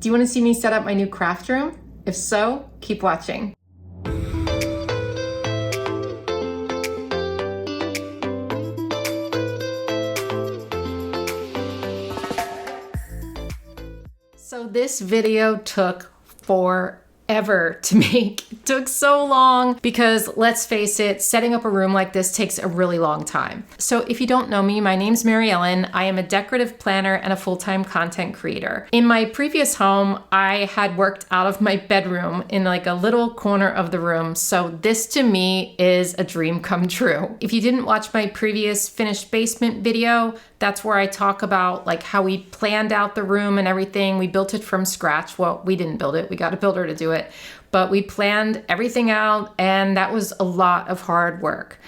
Do you want to see me set up my new craft room? If so, keep watching. So this video took forever to make. It took so long because, let's face it, setting up a room like this takes a really long time. So if you don't know me, my name's Mary Ellen. I am a decorative planner and a full-time content creator. In my previous home, I had worked out of my bedroom in like a little corner of the room. So this to me is a dream come true. If you didn't watch my previous finished basement video, that's where I talk about like how we planned out the room and everything. We built it from scratch. Well, we didn't build it. We got a builder to do it. But we planned everything out, and that was a lot of hard work.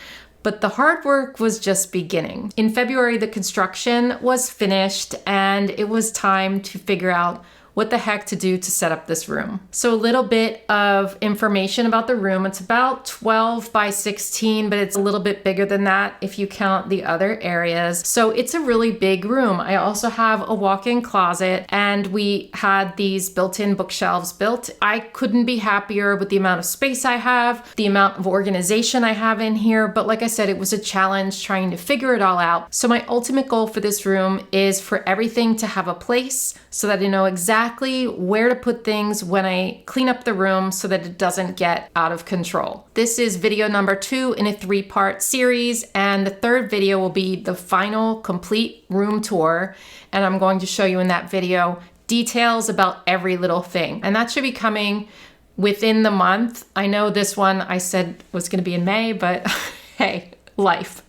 But the hard work was just beginning. In February, the construction was finished, and it was time to figure out what the heck to do to set up this room. So a little bit of information about the room. It's about 12 by 16, but it's a little bit bigger than that if you count the other areas. So it's a really big room. I also have a walk-in closet, and we had these built-in bookshelves built. I couldn't be happier with the amount of space I have, the amount of organization I have in here. But like I said, it was a challenge trying to figure it all out. So my ultimate goal for this room is for everything to have a place so that I know exactly where to put things when I clean up the room so that it doesn't get out of control. This is video number 2 in a 3-part series, and the third video will be the final complete room tour, and I'm going to show you in that video details about every little thing. And that should be coming within the month. I know this one I said was going to be in May, but hey, life.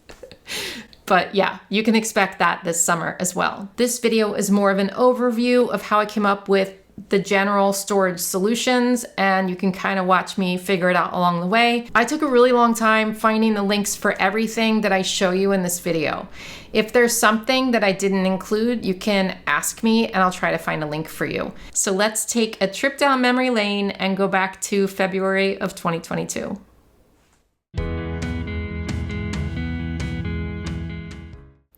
But yeah, you can expect that this summer as well. This video is more of an overview of how I came up with the general storage solutions, and you can kind of watch me figure it out along the way. I took a really long time finding the links for everything that I show you in this video. If there's something that I didn't include, you can ask me and I'll try to find a link for you. So let's take a trip down memory lane and go back to February of 2022.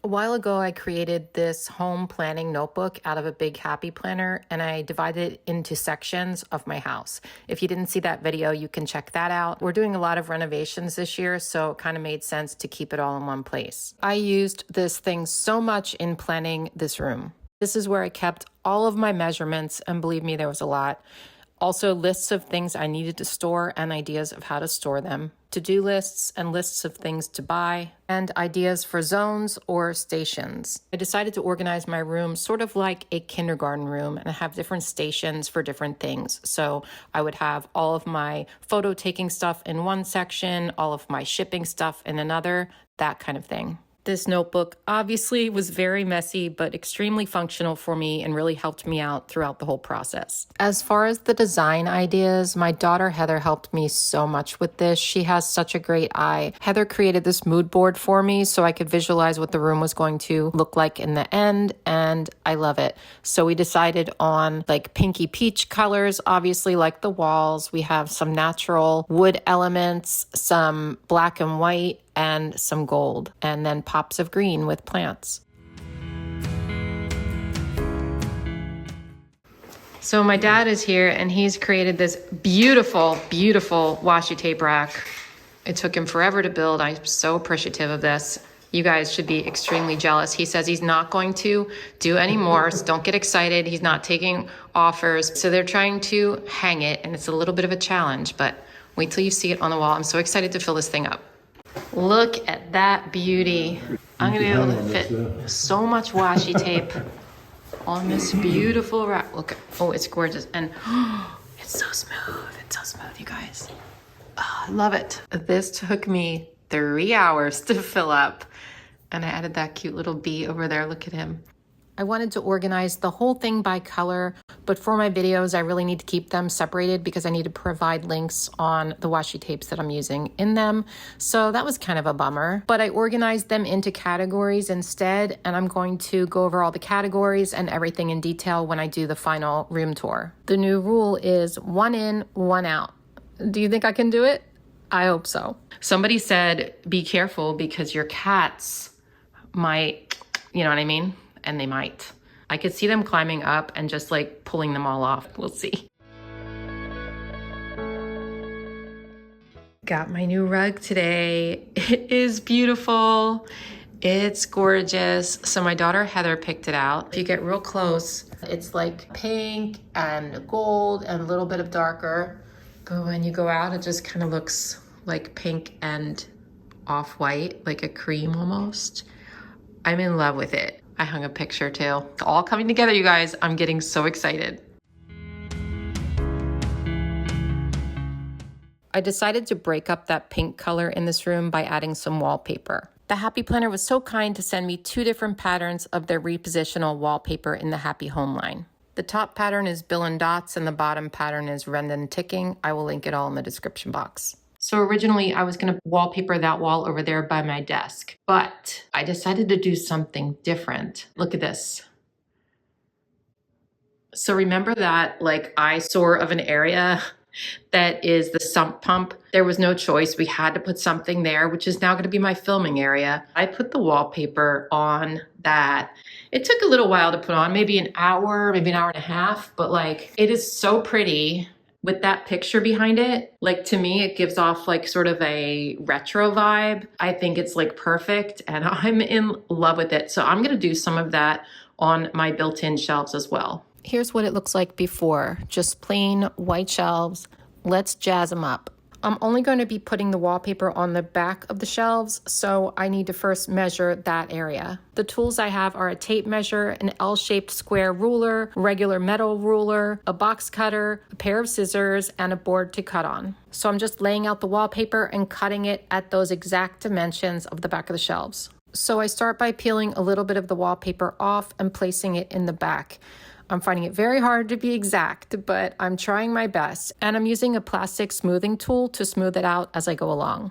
A while ago, I created this home planning notebook out of a big happy planner, and I divided it into sections of my house. If you didn't see that video, you can check that out. We're doing a lot of renovations this year, so it kind of made sense to keep it all in one place. I used this thing so much in planning this room. This is where I kept all of my measurements, and believe me, there was a lot. Also, lists of things I needed to store and ideas of how to store them, to-do lists and lists of things to buy, and ideas for zones or stations. I decided to organize my room sort of like a kindergarten room and have different stations for different things. So I would have all of my photo taking stuff in one section, all of my shipping stuff in another, that kind of thing. This notebook obviously was very messy, but extremely functional for me and really helped me out throughout the whole process. As far as the design ideas, my daughter Heather helped me so much with this. She has such a great eye. Heather created this mood board for me so I could visualize what the room was going to look like in the end, and I love it. So we decided on like pinky peach colors, obviously, like the walls. We have some natural wood elements, some black and white, and some gold, and then pops of green with plants. So my dad is here, and he's created this beautiful, beautiful washi tape rack. It took him forever to build. I'm so appreciative of this. You guys should be extremely jealous. He says he's not going to do any more, so don't get excited. He's not taking offers. So they're trying to hang it, and it's a little bit of a challenge, but wait till you see it on the wall. I'm so excited to fill this thing up. Look at that beauty. I'm gonna be able to fit so much washi tape on this beautiful rack. Look, oh, it's gorgeous. And it's so smooth. It's so smooth, you guys. Oh, I love it. This took me 3 hours to fill up. And I added that cute little bee over there. Look at him. I wanted to organize the whole thing by color, but for my videos, I really need to keep them separated because I need to provide links on the washi tapes that I'm using in them. So that was kind of a bummer, but I organized them into categories instead, and I'm going to go over all the categories and everything in detail when I do the final room tour. The new rule is 1 in, 1 out. Do you think I can do it? I hope so. Somebody said, be careful because your cats might, you know what I mean? And they might. I could see them climbing up and just like pulling them all off. We'll see. Got my new rug today. It is beautiful. It's gorgeous. So my daughter Heather picked it out. If you get real close, it's like pink and gold and a little bit of darker. But when you go out, it just kind of looks like pink and off-white, like a cream almost. I'm in love with it. I hung a picture too. It's all coming together, you guys. I'm getting so excited. I decided to break up that pink color in this room by adding some wallpaper. The Happy Planner was so kind to send me 2 different patterns of their repositional wallpaper in the Happy Home line. The top pattern is Bill and Dots and the bottom pattern is Rendon Ticking. I will link it all in the description box. So originally I was gonna wallpaper that wall over there by my desk, but I decided to do something different. Look at this. So remember that like eyesore of an area that is the sump pump? There was no choice. We had to put something there, which is now going to be my filming area. I put the wallpaper on that. It took a little while to put on, maybe an hour, maybe an hour and a half, but like it is so pretty with that picture behind it. Like to me, it gives off like sort of a retro vibe. I think it's like perfect and I'm in love with it. So I'm going to do some of that on my built-in shelves as well. Here's what it looks like before, just plain white shelves. Let's jazz them up. I'm only going to be putting the wallpaper on the back of the shelves, so I need to first measure that area. The tools I have are a tape measure, an L-shaped square ruler, regular metal ruler, a box cutter, a pair of scissors, and a board to cut on. So I'm just laying out the wallpaper and cutting it at those exact dimensions of the back of the shelves. So I start by peeling a little bit of the wallpaper off and placing it in the back. I'm finding it very hard to be exact, but I'm trying my best, and I'm using a plastic smoothing tool to smooth it out as I go along.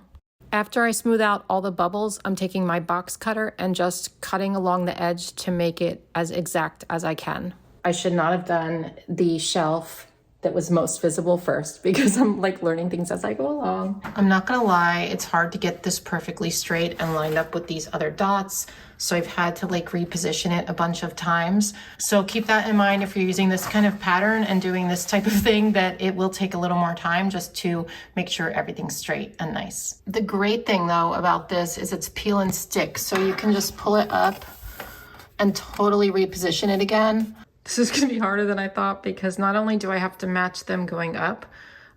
After I smooth out all the bubbles, I'm taking my box cutter and just cutting along the edge to make it as exact as I can. I should not have done the shelf that was most visible first because I'm like learning things as I go along. I'm not gonna lie, it's hard to get this perfectly straight and lined up with these other dots. So I've had to like reposition it a bunch of times. So keep that in mind if you're using this kind of pattern and doing this type of thing, that it will take a little more time just to make sure everything's straight and nice. The great thing though about this is it's peel and stick. So you can just pull it up and totally reposition it again. This is gonna be harder than I thought because not only do I have to match them going up,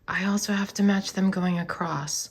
I also have to match them going across.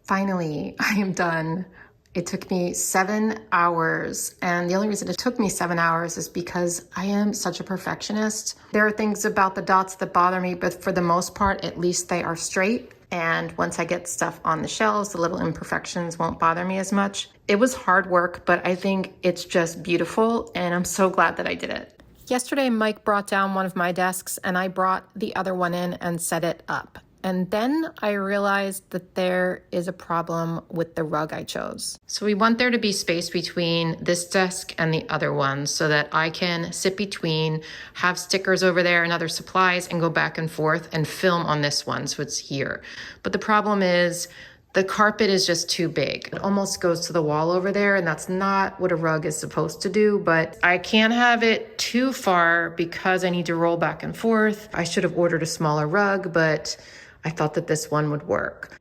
Finally, I am done. It took me 7 hours, and the only reason it took me 7 hours is because I am such a perfectionist. There are things about the dots that bother me, but for the most part, at least they are straight. And once I get stuff on the shelves, the little imperfections won't bother me as much. It was hard work, but I think it's just beautiful, and I'm so glad that I did it. Yesterday, Mike brought down one of my desks, and I brought the other one in and set it up. And then I realized that there is a problem with the rug I chose. So we want there to be space between this desk and the other one so that I can sit between, have stickers over there and other supplies, and go back and forth and film on this one so it's here. But the problem is the carpet is just too big. It almost goes to the wall over there, and that's not what a rug is supposed to do, but I can't have it too far because I need to roll back and forth. I should have ordered a smaller rug, but I thought that this one would work.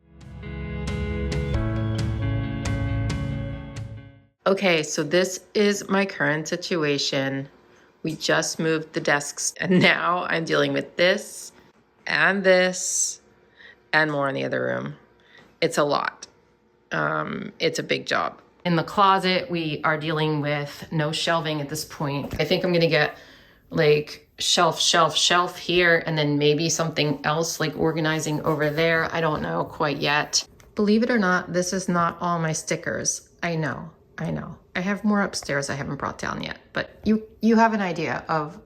Okay, so this is my current situation. We just moved the desks and now I'm dealing with this and more in the other room. It's a lot. It's a big job. In the closet, we are dealing with no shelving at this point. I think I'm gonna get like shelf here, and then maybe something else like organizing over there. I don't know quite yet. Believe it or not, this is not all my stickers. I know. I have more upstairs I haven't brought down yet, but you have an idea of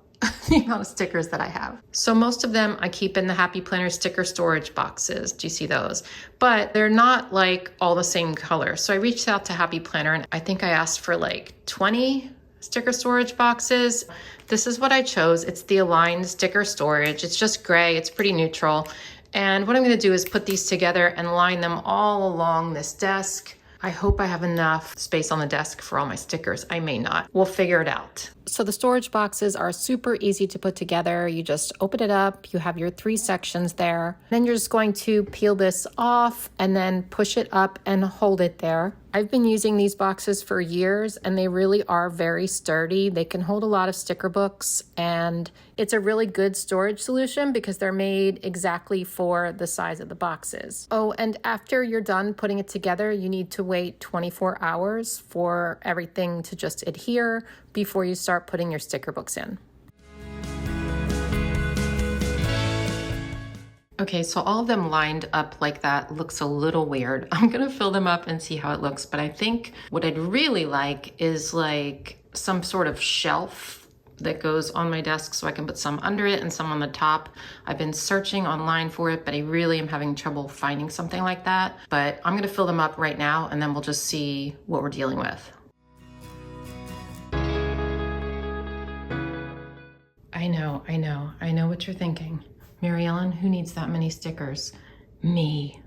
the amount of stickers that I have. So most of them I keep in the Happy Planner sticker storage boxes. Do you see those? But they're not like all the same color. So I reached out to Happy Planner and I think I asked for like 20 sticker storage boxes. This is what I chose. It's the Aligned sticker storage. It's just gray, it's pretty neutral. And what I'm gonna do is put these together and line them all along this desk. I hope I have enough space on the desk for all my stickers. I may not. We'll figure it out. So the storage boxes are super easy to put together. You just open it up, you have your 3 sections there. Then you're just going to peel this off and then push it up and hold it there. I've been using these boxes for years and they really are very sturdy. They can hold a lot of sticker books and it's a really good storage solution because they're made exactly for the size of the boxes. Oh, and after you're done putting it together, you need to wait 24 hours for everything to just adhere before you start putting your sticker books in. Okay, so all of them lined up like that looks a little weird. I'm gonna fill them up and see how it looks, but I think what I'd really like is like some sort of shelf that goes on my desk so I can put some under it and some on the top. I've been searching online for it, but I really am having trouble finding something like that. But I'm gonna fill them up right now and then we'll just see what we're dealing with. I know what you're thinking. Mary Ellen, who needs that many stickers? Me.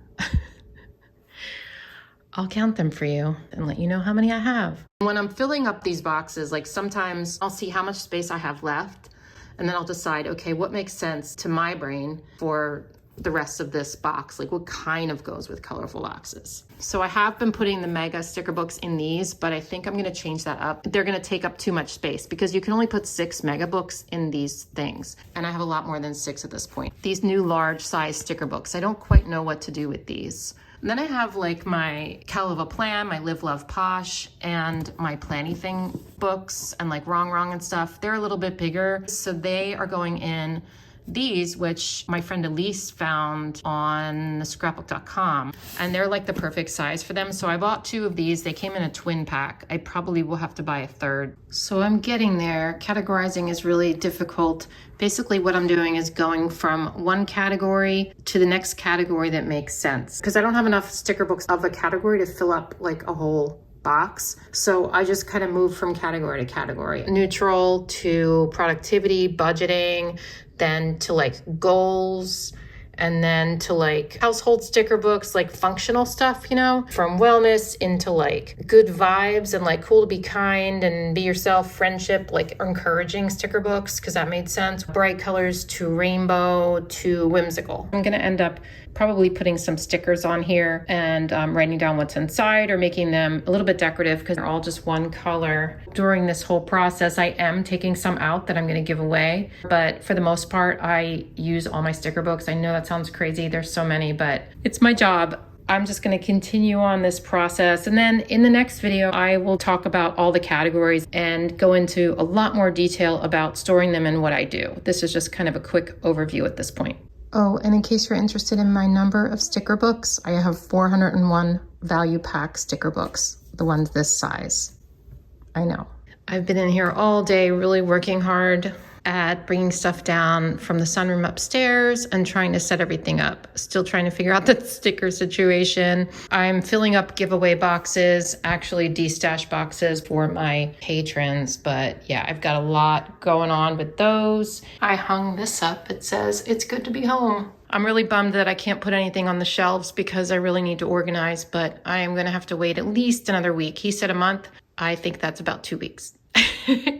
I'll count them for you and let you know how many I have. When I'm filling up these boxes, like sometimes I'll see how much space I have left and then I'll decide, okay, what makes sense to my brain for the rest of this box? Like what kind of goes with colorful boxes? So I have been putting the mega sticker books in these, but I think I'm gonna change that up. They're gonna take up too much space because you can only put 6 mega books in these things. And I have a lot more than 6 at this point. These new large size sticker books, I don't quite know what to do with these. And then I have like my Calova Plan, my Live Love Posh, and my Planny Thing books and like Wrong Wrong and stuff. They're a little bit bigger. So they are going in these, which my friend Elise found on scrapbook.com, and they're like the perfect size for them. So I bought 2 of these. They came in a twin pack. I probably will have to buy a 3rd. So I'm getting there. Categorizing is really difficult. Basically what I'm doing is going from one category to the next category that makes sense, because I don't have enough sticker books of a category to fill up like a whole box. So I just kind of move from category to category. Neutral to productivity, budgeting, then to like goals, and then to like household sticker books, like functional stuff, you know, from wellness into like good vibes and like cool to be kind and be yourself, friendship, like encouraging sticker books, because that made sense. Bright colors to rainbow to whimsical. I'm gonna end up probably putting some stickers on here and writing down what's inside or making them a little bit decorative because they're all just one color. During this whole process, I am taking some out that I'm gonna give away, but for the most part, I use all my sticker books. I know that sounds crazy, there's so many, but it's my job. I'm just gonna continue on this process. And then in the next video, I will talk about all the categories and go into a lot more detail about storing them and what I do. This is just kind of a quick overview at this point. Oh, and in case you're interested in my number of sticker books, I have 401 value pack sticker books, the ones this size. I know. I've been in here all day really working hard at bringing stuff down from the sunroom upstairs and trying to set everything up. Still trying to figure out the sticker situation. I'm filling up giveaway boxes, actually de-stash boxes for my patrons. But yeah, I've got a lot going on with those. I hung this up. It says, "It's good to be home." I'm really bummed that I can't put anything on the shelves because I really need to organize, but I am gonna have to wait at least another week. He said a month. I think that's about 2 weeks.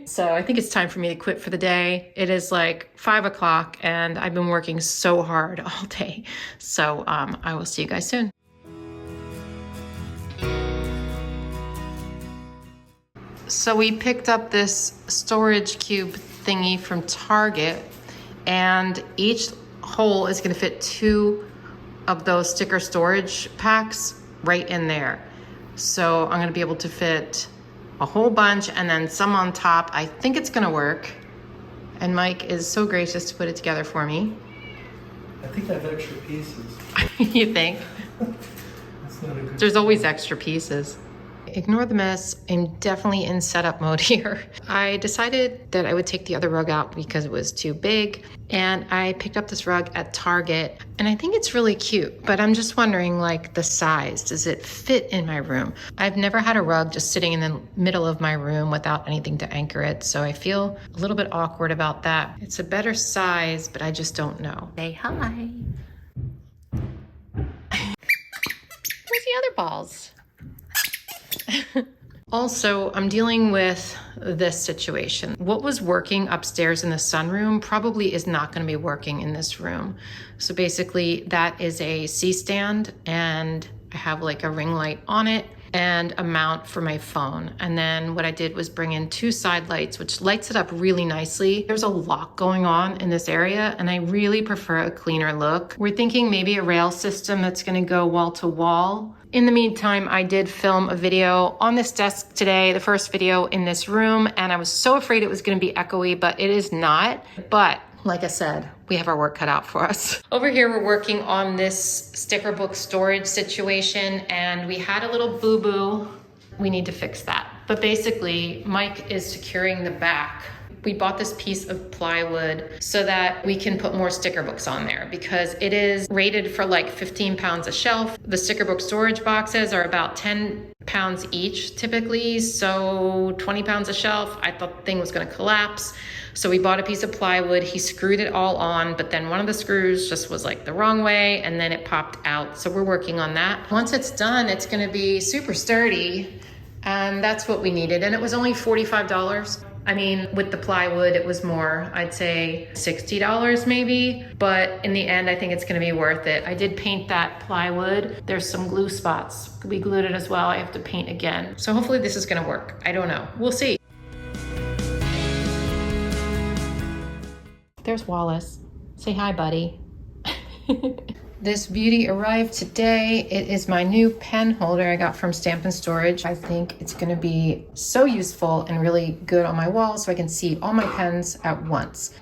So I think it's time for me to quit for the day. It is like 5 o'clock and I've been working so hard all day. So I will see you guys soon. So we picked up this storage cube thingy from Target, and each hole is gonna fit 2 of those sticker storage packs right in there. So I'm gonna be able to fit a whole bunch and then some on top. I think it's gonna work. And Mike is so gracious to put it together for me. I think I have extra pieces. You think? That's not a good There's always extra pieces. Ignore the mess. I'm definitely in setup mode here. I decided that I would take the other rug out because it was too big, and I picked up this rug at Target, and I think it's really cute, but I'm just wondering, like, the size. Does it fit in my room? I've never had a rug just sitting in the middle of my room without anything to anchor it, so I feel a little bit awkward about that. It's a better size, but I just don't know. Say hi. Where's the other balls? Also, I'm dealing with this situation. What was working upstairs in the sunroom probably is not going to be working in this room. So basically that is a C-stand, and I have like a ring light on it and a mount for my phone. And then what I did was bring in 2 side lights, which lights it up really nicely. There's a lot going on in this area, and I really prefer a cleaner look. We're thinking maybe a rail system that's going to go wall to wall. In the meantime, I did film a video on this desk today, the first video in this room, and I was so afraid it was going to be echoey, but it is not. But like I said, we have our work cut out for us. Over here, we're working on this sticker book storage situation, and we had a little boo-boo. We need to fix that. But basically, Mike is securing the back. We bought this piece of plywood so that we can put more sticker books on there, because it is rated for like 15 pounds a shelf. The sticker book storage boxes are about 10 pounds each typically, so 20 pounds a shelf. I thought the thing was going to collapse. So we bought a piece of plywood. He screwed it all on, but then one of the screws just was like the wrong way, and then it popped out. So we're working on that. Once it's done, it's going to be super sturdy, and that's what we needed. And it was only $45. I mean, with the plywood, it was more, I'd say $60 maybe, but in the end, I think it's gonna be worth it. I did paint that plywood. There's some glue spots. We glued it as well. I have to paint again. So hopefully this is gonna work. I don't know, we'll see. There's Wallace. Say hi, buddy. This beauty arrived today. It is my new pen holder I got from Stamp & Storage. I think it's gonna be so useful and really good on my wall so I can see all my pens at once.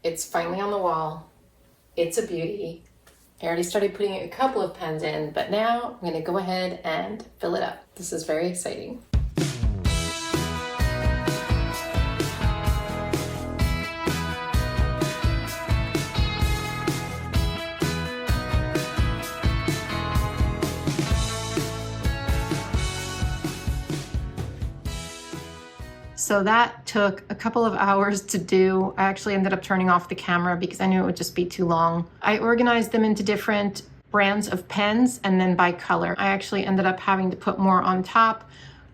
It's finally on the wall. It's a beauty. I already started putting a couple of pens in, but now I'm gonna go ahead and fill it up. This is very exciting. So that took a couple of hours to do. I actually ended up turning off the camera because I knew it would just be too long. I organized them into different brands of pens and then by color. I actually ended up having to put more on top.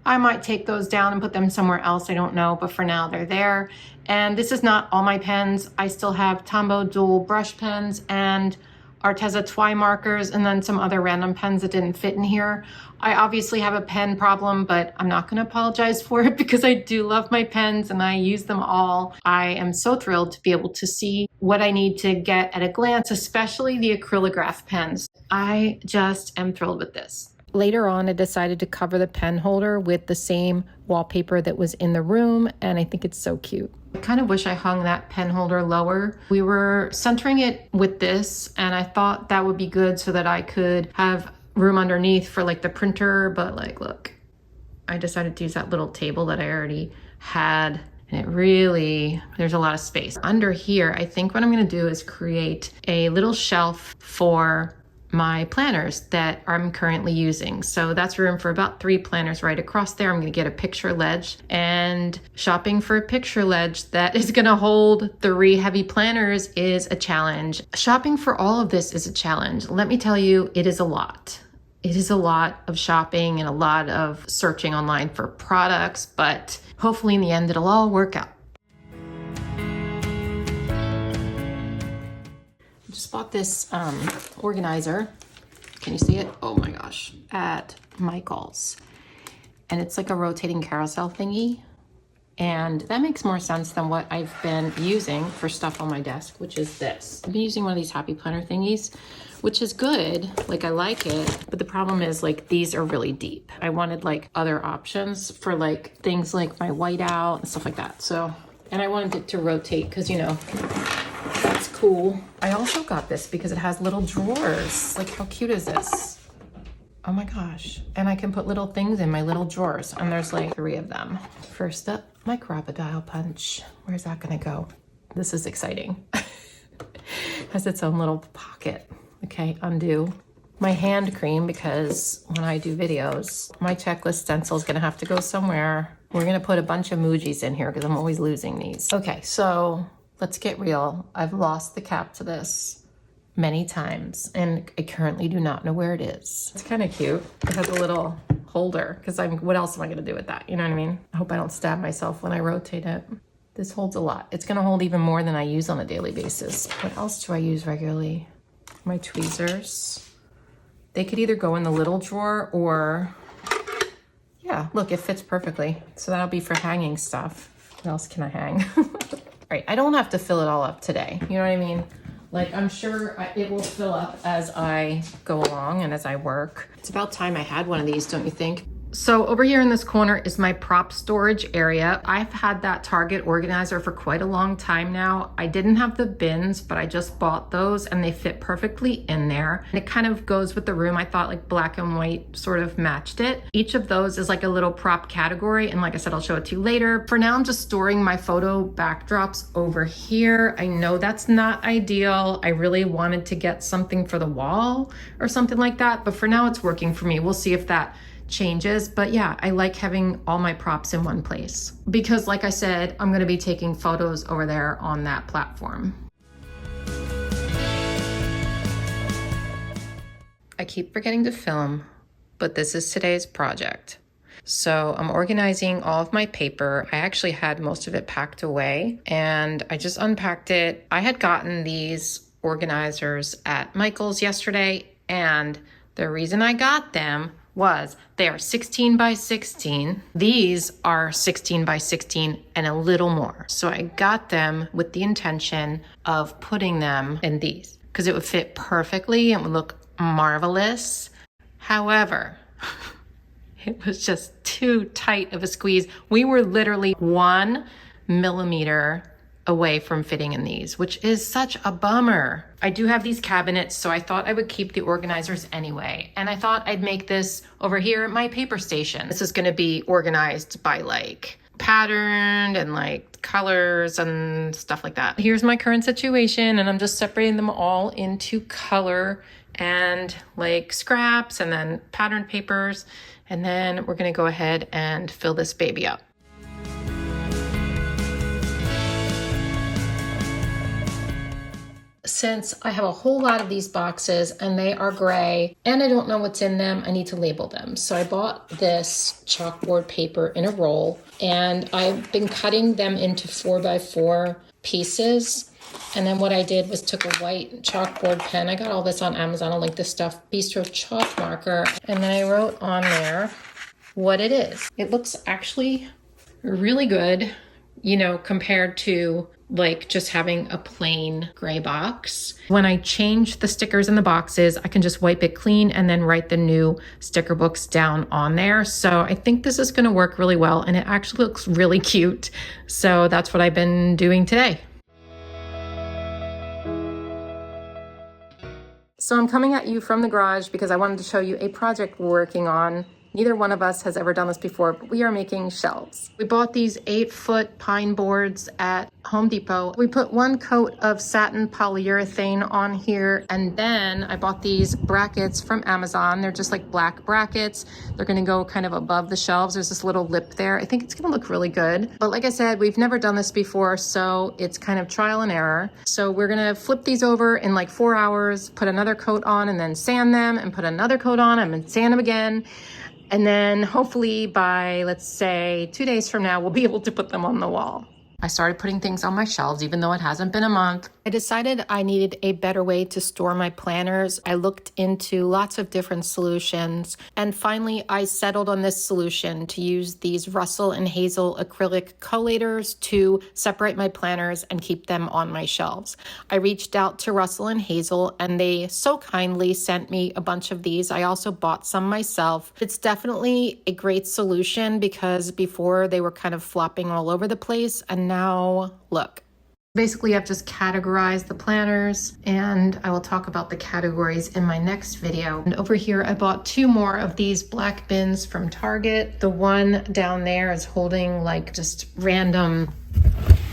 I might take those down and put them somewhere else, I don't know, but for now they're there. And this is not all my pens. I still have Tombow dual brush pens and Arteza Twi markers, and then some other random pens that didn't fit in here. I obviously have a pen problem, but I'm not gonna apologize for it because I do love my pens and I use them all. I am so thrilled to be able to see what I need to get at a glance, especially the acrylograph pens. I just am thrilled with this. Later on, I decided to cover the pen holder with the same wallpaper that was in the room, and I think it's so cute. I kind of wish I hung that pen holder lower. We were centering it with this, and I thought that would be good so that I could have room underneath for like the printer, but like, look, I decided to use that little table that I already had, and it really, there's a lot of space. Under here, I think what I'm gonna do is create a little shelf for my planners that I'm currently using. So that's room for about 3 planners right across there. I'm gonna get a picture ledge, and shopping for a picture ledge that is gonna hold 3 heavy planners is a challenge. Shopping for all of this is a challenge. Let me tell you, it is a lot. It is a lot of shopping and a lot of searching online for products, but hopefully in the end, it'll all work out. Just bought this organizer. Can you see it? Oh my gosh, at Michael's. And it's like a rotating carousel thingy. And that makes more sense than what I've been using for stuff on my desk, which is this. I've been using one of these happy planner thingies, which is good. Like, I like it, but the problem is like these are really deep. I wanted like other options for like things like my whiteout and stuff like that. So, and I wanted it to rotate because, you know, that's cool. I also got this because it has little drawers. Like, how cute is this? Oh my gosh. And I can put little things in my little drawers, and there's like 3 of them. First up, my crocodile punch. Where's that gonna go? This is exciting. Has its own little pocket. Okay, undo. My hand cream, because when I do videos, my checklist stencil is gonna have to go somewhere. We're gonna put a bunch of emojis in here because I'm always losing these. Okay, so let's get real. I've lost the cap to this. many times, and I currently do not know where it is. It's kind of cute. It has a little holder, because what else am I gonna do with that? You know what I mean? I hope I don't stab myself when I rotate it. This holds a lot. It's gonna hold even more than I use on a daily basis. What else do I use regularly? My tweezers. They could either go in the little drawer or, yeah, look, it fits perfectly. So that'll be for hanging stuff. What else can I hang? All right, I don't have to fill it all up today. You know what I mean? Like, I'm sure it will fill up as I go along and as I work. It's about time I had one of these, don't you think? So over here in this corner is my prop storage area. I've had that Target organizer for quite a long time now. I didn't have the bins, but I just bought those and they fit perfectly in there. And it kind of goes with the room. I thought like black and white sort of matched it. Each of those is like a little prop category. And like I said, I'll show it to you later. For now, I'm just storing my photo backdrops over here. I know that's not ideal. I really wanted to get something for the wall or something like that. But for now, it's working for me. We'll see if that changes. But yeah, I like having all my props in one place because like I said, I'm going to be taking photos over there on that platform. I keep forgetting to film, but this is today's project. So I'm organizing all of my paper. I actually had most of it packed away and I just unpacked it. I had gotten these organizers at Michael's yesterday, and the reason I got them was they are 16 by 16. These are 16 by 16 and a little more. So I got them with the intention of putting them in these because it would fit perfectly and would look marvelous. However, it was just too tight of a squeeze. We were literally 1 millimeter away from fitting in these, which is such a bummer. I do have these cabinets, so I thought I would keep the organizers anyway. And I thought I'd make this over here my paper station. This is gonna be organized by like patterned and like colors and stuff like that. Here's my current situation, and I'm just separating them all into color and like scraps and then patterned papers. And then we're gonna go ahead and fill this baby up. Since I have a whole lot of these boxes and they are gray and I don't know what's in them, I need to label them. So I bought this chalkboard paper in a roll and I've been cutting them into 4x4 pieces. And then what I did was took a white chalkboard pen. I got all this on Amazon. I'll link this stuff. Bistro chalk marker. And then I wrote on there what it is. It looks actually really good, you know, compared to like just having a plain gray box. When I change the stickers in the boxes, I can just wipe it clean and then write the new sticker books down on there. So I think this is going to work really well and it actually looks really cute. So that's what I've been doing today. So I'm coming at you from the garage because I wanted to show you a project we're working on. Neither one of us has ever done this before, but we are making shelves. We bought these 8-foot pine boards at Home Depot. We put 1 coat of satin polyurethane on here, and then I bought these brackets from Amazon. They're just like black brackets. They're gonna go kind of above the shelves. There's this little lip there. I think it's gonna look really good. But like I said, we've never done this before, so it's kind of trial and error. So we're gonna flip these over in like 4 hours, put another coat on, and then sand them, and put another coat on, and then sand them again. And then hopefully by, let's say, 2 days from now, we'll be able to put them on the wall. I started putting things on my shelves, even though it hasn't been a month. I decided I needed a better way to store my planners. I looked into lots of different solutions, and finally I settled on this solution to use these Russell and Hazel acrylic collators to separate my planners and keep them on my shelves. I reached out to Russell and Hazel, and they so kindly sent me a bunch of these. I also bought some myself. It's definitely a great solution because before they were kind of flopping all over the place, and now look. Basically, I've just categorized the planners, and I will talk about the categories in my next video. And over here, I bought 2 more of these black bins from Target. The one down there is holding like just random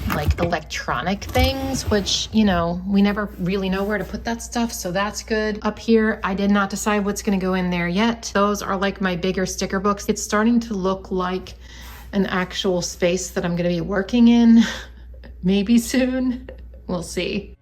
like electronic things, which, you know, we never really know where to put that stuff, so that's good. Up here, I did not decide what's gonna go in there yet. Those are like my bigger sticker books. It's starting to look like an actual space that I'm gonna be working in. Maybe soon, we'll see.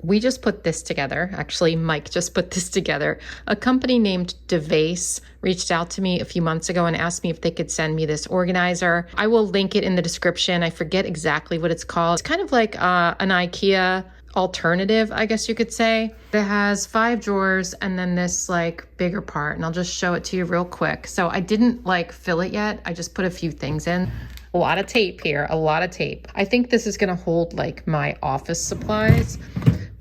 We just put this together. Actually, Mike just put this together. A company named Decor reached out to me a few months ago and asked me if they could send me this organizer. I will link it in the description. I forget exactly what it's called. It's kind of like an IKEA alternative, I guess you could say. It has 5 drawers and then this like bigger part, and I'll just show it to you real quick. So I didn't like fill it yet. I just put a few things in. A lot of tape here, a lot of tape. I think this is gonna hold like my office supplies.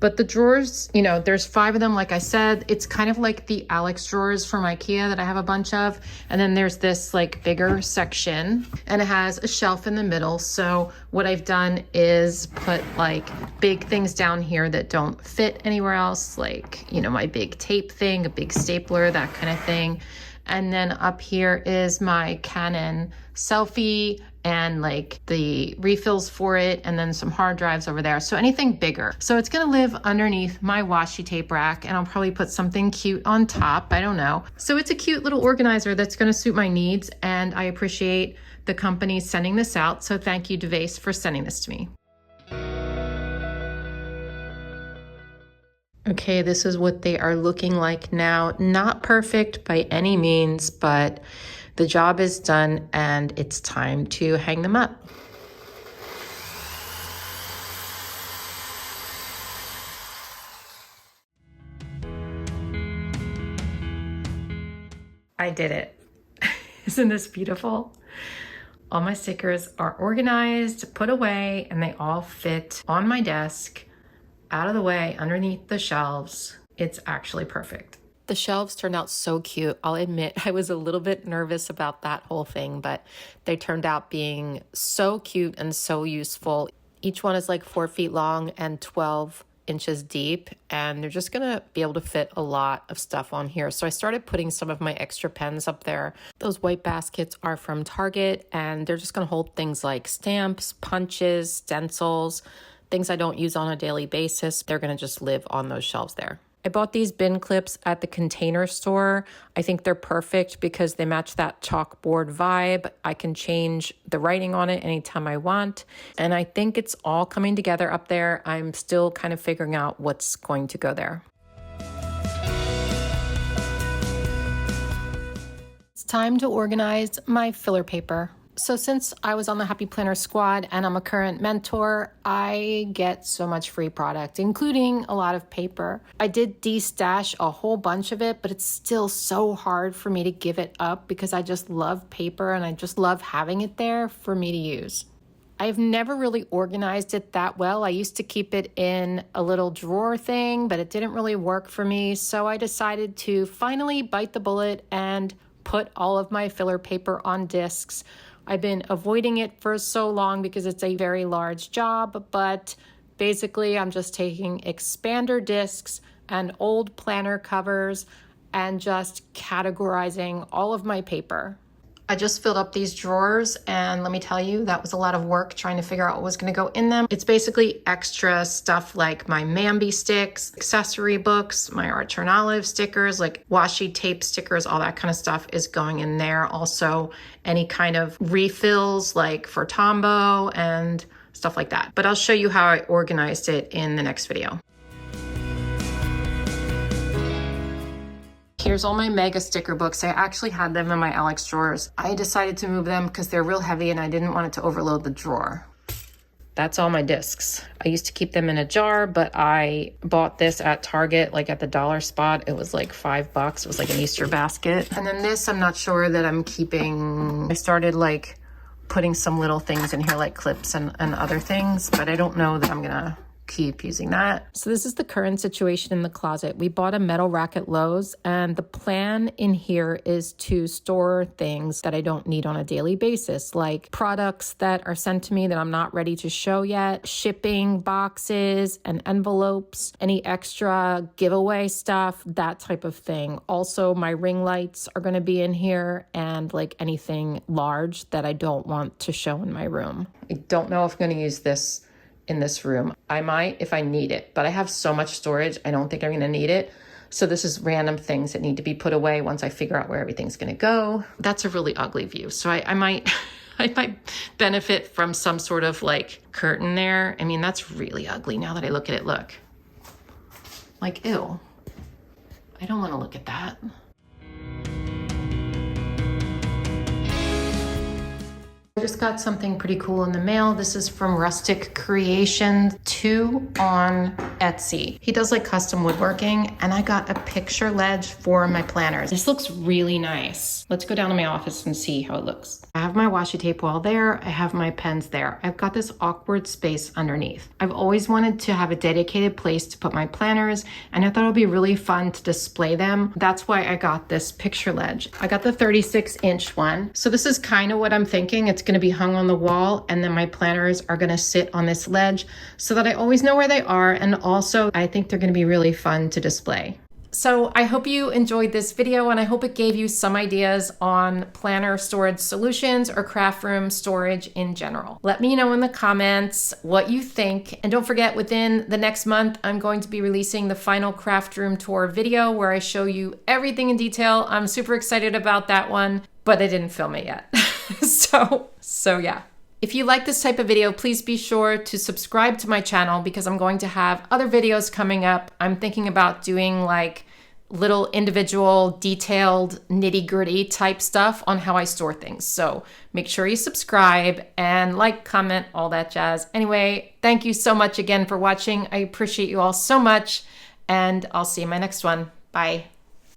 But the drawers, you know, there's 5 of them. Like I said, it's kind of like the Alex drawers from IKEA that I have a bunch of. And then there's this like bigger section and it has a shelf in the middle. So what I've done is put like big things down here that don't fit anywhere else. Like, you know, my big tape thing, a big stapler, that kind of thing. And then up here is my Canon selfie and like the refills for it, and then some hard drives over there. So anything bigger. So it's gonna live underneath my washi tape rack, and I'll probably put something cute on top. I don't know. So it's a cute little organizer that's gonna suit my needs, and I appreciate the company sending this out. So thank you, Decor, for sending this to me. Okay, this is what they are looking like now. Not perfect by any means, but the job is done and it's time to hang them up. I did it. Isn't this beautiful? All my stickers are organized, put away, and they all fit on my desk, out of the way, underneath the shelves. It's actually perfect. The shelves turned out so cute. I'll admit I was a little bit nervous about that whole thing, but they turned out being so cute and so useful. Each one is like 4 feet long and 12 inches deep, and they're just gonna be able to fit a lot of stuff on here. So I started putting some of my extra pens up there. Those white baskets are from Target, and they're just gonna hold things like stamps, punches, stencils, things I don't use on a daily basis. They're gonna just live on those shelves there. I bought these bin clips at the Container Store. I think they're perfect because they match that chalkboard vibe. I can change the writing on it anytime I want. And I think it's all coming together up there. I'm still kind of figuring out what's going to go there. It's time to organize my filler paper. So since I was on the Happy Planner squad and I'm a current mentor, I get so much free product, including a lot of paper. I did de-stash a whole bunch of it, but it's still so hard for me to give it up because I just love paper and I just love having it there for me to use. I've never really organized it that well. I used to keep it in a little drawer thing, but it didn't really work for me. So I decided to finally bite the bullet and put all of my filler paper on discs. I've been avoiding it for so long because it's a very large job, but basically I'm just taking expander discs and old planner covers and just categorizing all of my paper. I just filled up these drawers, and let me tell you, that was a lot of work trying to figure out what was going to go in them. It's basically extra stuff like my Mambi sticks, accessory books, my Art Turn Olive stickers, like washi tape stickers, all that kind of stuff is going in there. Also, any kind of refills like for Tombow and stuff like that. But I'll show you how I organized it in the next video. Here's all my mega sticker books. I actually had them in my Alex drawers. I decided to move them because they're real heavy and I didn't want it to overload the drawer. That's all my discs. I used to keep them in a jar, but I bought this at Target, like at the dollar spot. It was like $5. It was like an Easter basket. And then this, I'm not sure that I'm keeping. I started like putting some little things in here like clips and other things, but I don't know that I'm gonna keep using that. So this is the current situation in the closet. We bought a metal rack at Lowe's, and the plan in here is to store things that I don't need on a daily basis, like products that are sent to me that I'm not ready to show yet, shipping boxes and envelopes, any extra giveaway stuff, that type of thing. Also, my ring lights are going to be in here, and like anything large that I don't want to show in my room. I don't know if I'm going to use this in this room. I might if I need it, but I have so much storage, I don't think I'm gonna need it. So this is random things that need to be put away once I figure out where everything's gonna go. That's a really ugly view. So I might benefit from some sort of like curtain there. I mean, that's really ugly now that I look at it. Look. Like, ew. I don't want to look at that. I just got something pretty cool in the mail. This is from Rustic Creation 2 on Etsy. He does like custom woodworking, and I got a picture ledge for my planners. This looks really nice. Let's go down to my office and see how it looks. I have my washi tape wall there. I have my pens there. I've got this awkward space underneath. I've always wanted to have a dedicated place to put my planners, and I thought it would be really fun to display them. That's why I got this picture ledge. I got the 36-inch one. So this is kind of what I'm thinking. It's going to be hung on the wall, and then my planners are going to sit on this ledge so that I always know where they are, and also I think they're going to be really fun to display. So I hope you enjoyed this video, and I hope it gave you some ideas on planner storage solutions or craft room storage in general. Let me know in the comments what you think, and don't forget, within the next month I'm going to be releasing the final craft room tour video where I show you everything in detail. I'm super excited about that one, but I didn't film it yet. So yeah. If you like this type of video, please be sure to subscribe to my channel because I'm going to have other videos coming up. I'm thinking about doing like little individual detailed nitty-gritty type stuff on how I store things. So make sure you subscribe and like, comment, all that jazz. Anyway, thank you so much again for watching. I appreciate you all so much, and I'll see you in my next one. Bye.